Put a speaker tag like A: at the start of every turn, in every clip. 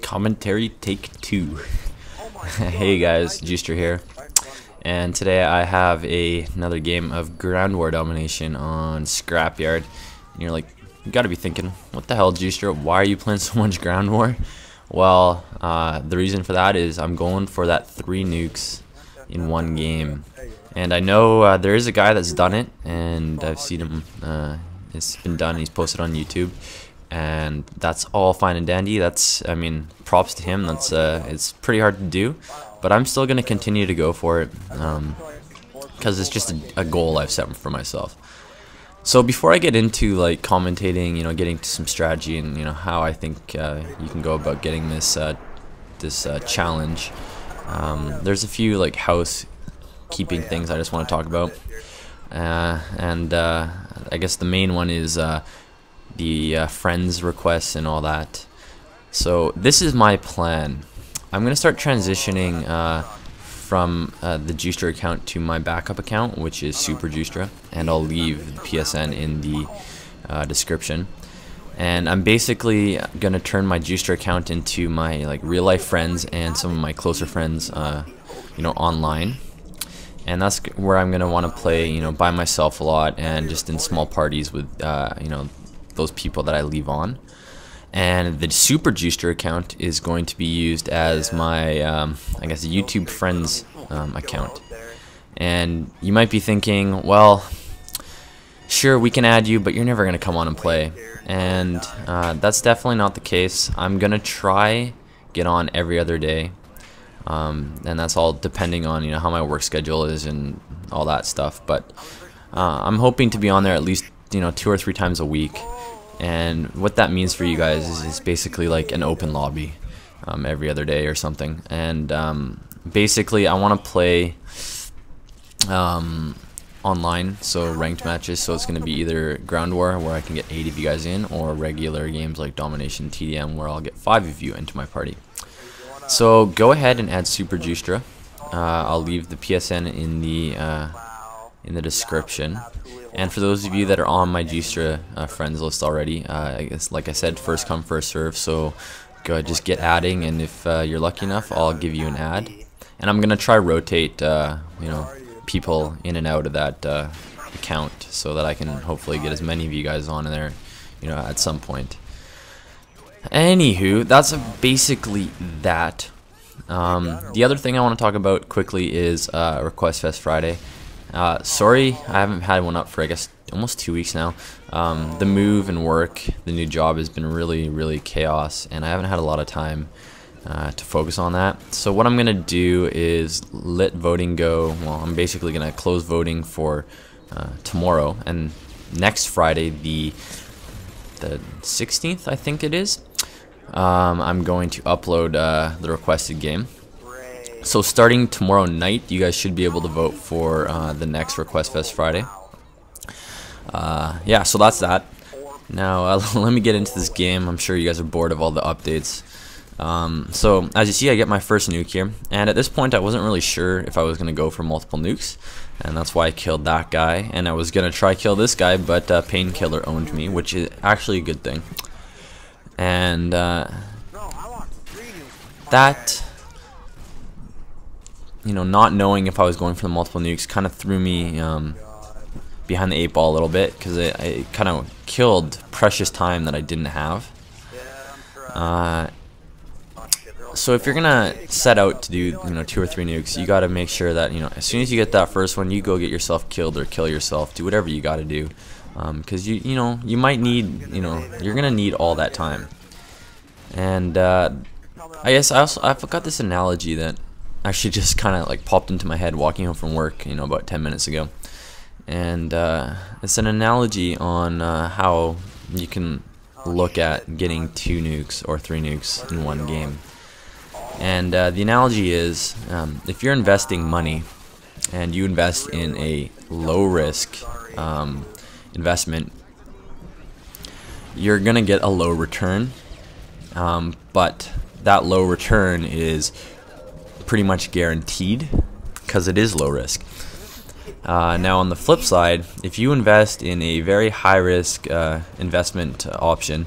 A: Commentary take 2. Hey guys, Juicer here, and today I have another game of Ground War Domination on Scrapyard. And you're like, you gotta be thinking, what the hell, Juicer? Why are you playing so much Ground War? Well, the reason for that is I'm going for that 3 nukes in one game, and I know there is a guy that's done it, and I've seen him. It's been done. He's posted on YouTube. And that's all fine and dandy. I mean, props to him. It's pretty hard to do, but I'm still gonna continue to go for it because it's just a goal I've set for myself. So before I get into like commentating, getting to some strategy and how I think you can go about getting this challenge, there's a few like housekeeping things I just want to talk about, and I guess the main one is the friends requests and all that. So this is my plan. I'm gonna start transitioning from the Juicer account to my backup account, which is Super Juicer, and I'll leave the PSN in the description. And I'm basically gonna turn my Juicer account into my like real life friends and some of my closer friends, online. And that's where I'm gonna want to play, by myself a lot and just in small parties with, those people that I leave on. And the Super Juicer account is going to be used as my I guess YouTube friends account. And you might be thinking, well, sure, we can add you, but you're never gonna come on and play. And that's definitely not the case. I'm gonna try get on every other day, and that's all depending on how my work schedule is and all that stuff. But I'm hoping to be on there at least 2 or 3 times a week. And what that means for you guys is basically like an open lobby every other day or something. And basically I want to play online, so ranked matches. So it's going to be either Ground War, where I can get 8 of you guys in, or regular games like Domination TDM, where I'll get 5 of you into my party. So go ahead and add Super Juicer. I'll leave the PSN in the description. And for those of you that are on my Juicer friends list already, I guess, like I said, first come, first serve. So go ahead, just get adding, and if you're lucky enough, I'll give you an ad. And I'm gonna try rotate, people in and out of that account, so that I can hopefully get as many of you guys on in there, at some point. Anywho, that's basically that. The other thing I want to talk about quickly is Request Fest Friday. Sorry, I haven't had one up for, I guess, almost 2 weeks now. The move and work, the new job, has been really chaos, and I haven't had a lot of time to focus on that. So what I'm going to do is let voting go. Well, I'm basically going to close voting for tomorrow, and next Friday, the 16th, I think it is, I'm going to upload the requested game. So starting tomorrow night, you guys should be able to vote for the next Request Fest Friday. Yeah, so that's that. Now let me get into this game. I'm sure you guys are bored of all the updates. So as you see, I get my first nuke here, and at this point I wasn't really sure if I was going to go for multiple nukes, and that's why I killed that guy, and I was going to try kill this guy, but Painkiller owned me, which is actually a good thing. And that, not knowing if I was going for the multiple nukes kind of threw me behind the 8 ball a little bit, because it kind of killed precious time that I didn't have. So if you're gonna set out to do 2 or 3 nukes, you got to make sure that as soon as you get that first one, you go get yourself killed or kill yourself. Do whatever you got to do, because you might need you're gonna need all that time. And I guess I forgot this analogy that actually just kind of like popped into my head walking home from work, about 10 minutes ago. And it's an analogy on how you can look at getting 2 nukes or 3 nukes in one game. And the analogy is, if you're investing money and you invest in a low risk investment, you're gonna get a low return, but that low return is pretty much guaranteed because it is low risk. Now on the flip side, if you invest in a very high risk investment option,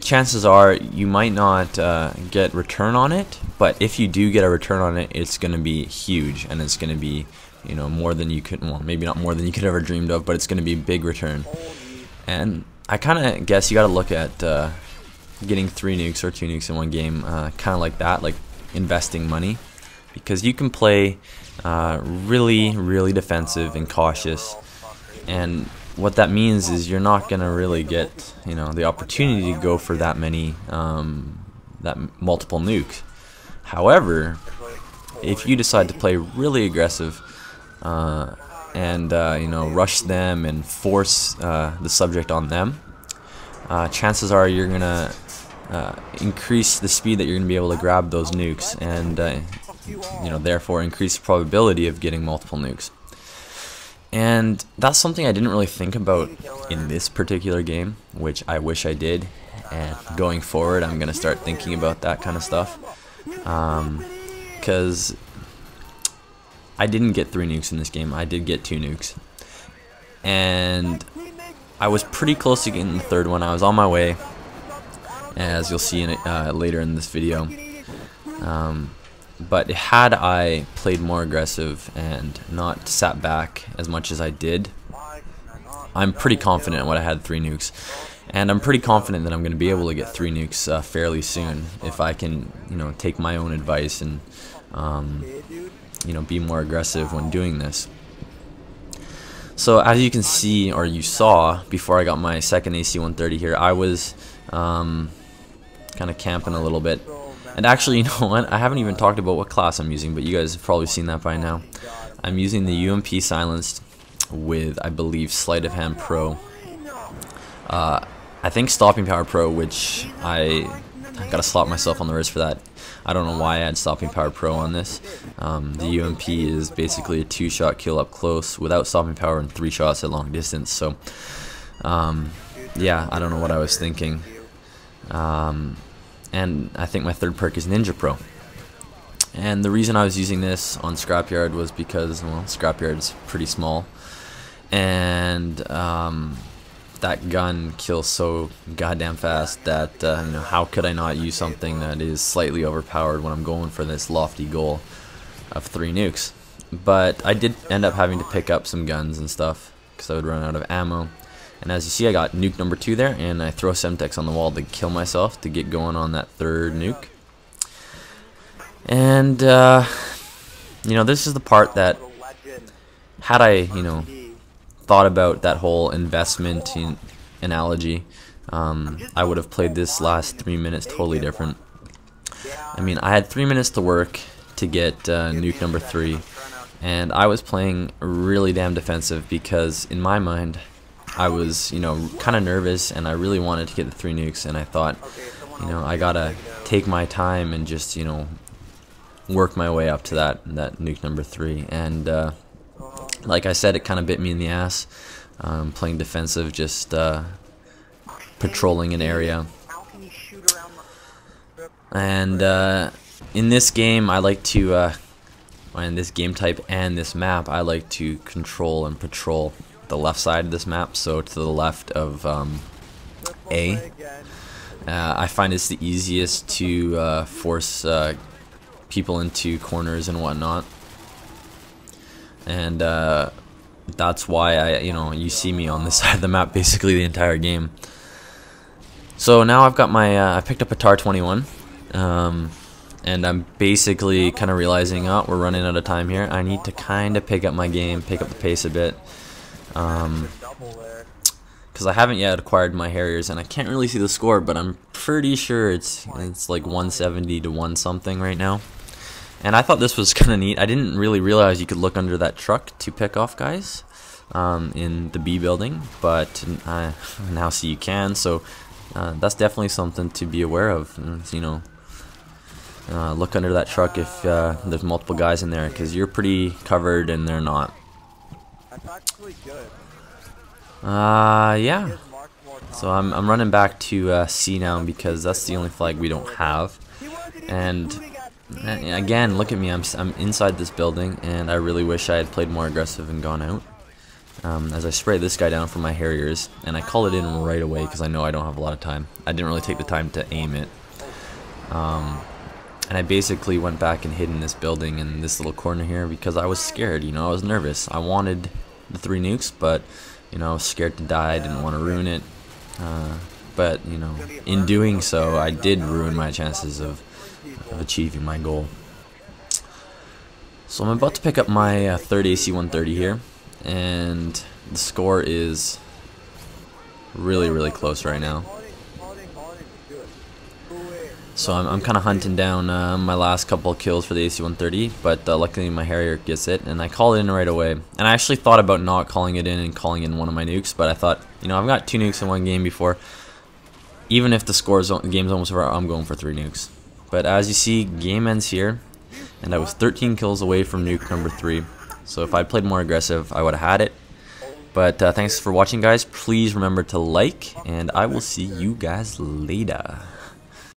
A: chances are you might not get return on it, but if you do get a return on it, it's going to be huge, and it's going to be, you know, more than you could, well, maybe not more than you could ever dreamed of, but it's going to be a big return. And I kind of guess you got to look at getting 3 nukes or 2 nukes in one game, kind of like that, like investing money, because you can play really defensive and cautious, and what that means is you're not gonna really get, you know, the opportunity to go for that many that multiple nukes. However, if you decide to play really aggressive and you know, rush them and force the subject on them, chances are you're gonna increase the speed that you're gonna be able to grab those nukes, and you know, therefore increase the probability of getting multiple nukes. And that's something I didn't really think about in this particular game, which I wish I did. And going forward, I'm gonna start thinking about that kind of stuff, because I didn't get 3 nukes in this game. I did get 2 nukes, and I was pretty close to getting the 3rd one. I was on my way, as you'll see in it, later in this video. But had I played more aggressive and not sat back as much as I did, I'm pretty confident when I had 3 nukes. And I'm pretty confident that I'm going to be able to get 3 nukes fairly soon if I can, you know, take my own advice and, you know, be more aggressive when doing this. So as you can see, or you saw, before I got my second AC-130 here, I was kind of camping a little bit. And actually, you know what? I haven't even talked about what class I'm using, but you guys have probably seen that by now. I'm using the UMP Silenced with, I believe, Sleight of Hand Pro. I think Stopping Power Pro, which I gotta slap myself on the wrist for that. I don't know why I had Stopping Power Pro on this. The UMP is basically a 2-shot kill up close without stopping power and 3 shots at long distance. So, yeah, I don't know what I was thinking. And I think my 3rd perk is Ninja Pro. And the reason I was using this on Scrapyard was because, well, Scrapyard's pretty small, and that gun kills so goddamn fast that you know, how could I not use something that is slightly overpowered when I'm going for this lofty goal of 3 nukes? But I did end up having to pick up some guns and stuff because I would run out of ammo. And as you see, I got nuke number 2 there, and I throw Semtex on the wall to kill myself to get going on that 3rd nuke. And, you know, this is the part that, had I, you know, thought about that whole investment analogy, I would have played this last 3 minutes totally different. I mean, I had 3 minutes to work to get nuke number 3, and I was playing really damn defensive because, in my mind, I was, you know, kind of nervous, and I really wanted to get the 3 nukes, and I thought, you know, I gotta take my time and just, you know, work my way up to that nuke number 3. And like I said, it kind of bit me in the ass, playing defensive, just patrolling an area. And in this game, I like to, in this game type and this map, I like to control and patrol the left side of this map, so to the left of A. I find it's the easiest to force people into corners and whatnot, and that's why you see me on this side of the map basically the entire game. So now I've got my I picked up a TAR 21, and I'm basically kind of realizing, oh, we're running out of time here. I need to kind of pick up my game, pick up the pace a bit. Because I haven't yet acquired my Harriers, and I can't really see the score, but I'm pretty sure it's like 170 to 1 something right now. And I thought this was kind of neat. I didn't really realize you could look under that truck to pick off guys in the B building, but I now see you can. So that's definitely something to be aware of. You know, look under that truck if there's multiple guys in there, because you're pretty covered and they're not.
B: That's actually good.
A: Yeah. So I'm running back to C now because that's the only flag we don't have. And again, look at me. I'm inside this building, and I really wish I had played more aggressive and gone out. as I spray this guy down from my Harriers, and I call it in right away because I know I don't have a lot of time. I didn't really take the time to aim it. And I basically went back and hid in this building in this little corner here because I was scared, I was nervous. I wanted the 3 nukes, but, I was scared to die, I didn't want to ruin it. But, in doing so, I did ruin my chances of achieving my goal. So I'm about to pick up my third AC-130 here, and the score is really, really close right now. So I'm kind of hunting down my last couple of kills for the AC-130, but luckily my Harrier gets it, and I call it in right away. And I actually thought about not calling it in and calling in one of my nukes, but I thought, I've got 2 nukes in one game before. Even if the game's almost over, I'm going for 3 nukes. But as you see, game ends here, and I was 13 kills away from nuke number 3. So if I played more aggressive, I would have had it. But thanks for watching, guys. Please remember to like, and I will see you guys later.